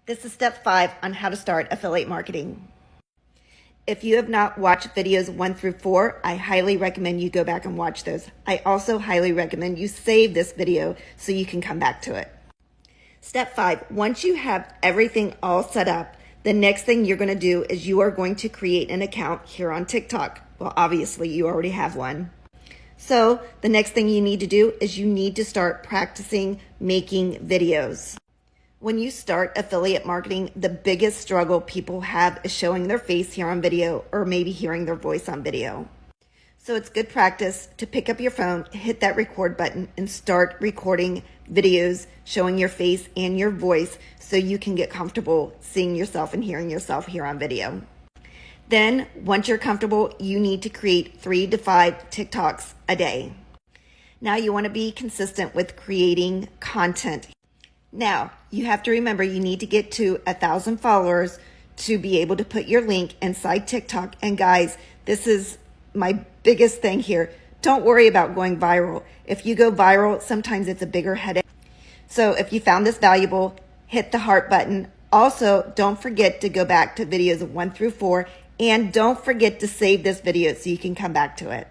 This is step 5 on how to start affiliate marketing. If you have not watched videos 1 through 4, I highly recommend you go back and watch those. I also highly recommend you save this video so you can come back to it. Step 5, once you have everything all set up, the next thing you're going to do is you are going to create an account here on TikTok. Well, obviously you already have one. So the next thing you need to do is you need to start practicing making videos. When you start affiliate marketing, the biggest struggle people have is showing their face here on video or maybe hearing their voice on video. So it's good practice to pick up your phone, hit that record button, and start recording videos showing your face and your voice so you can get comfortable seeing yourself and hearing yourself here on video. Then, once you're comfortable, you need to create 3 to 5 TikToks a day. Now you want to be consistent with creating content. Now, you have to remember you need to get to 1,000 followers to be able to put your link inside TikTok. And guys, this is my biggest thing here. Don't worry about going viral. If you go viral, sometimes it's a bigger headache. So if you found this valuable, hit the heart button. Also, don't forget to go back to videos 1 through 4, and don't forget to save this video so you can come back to it.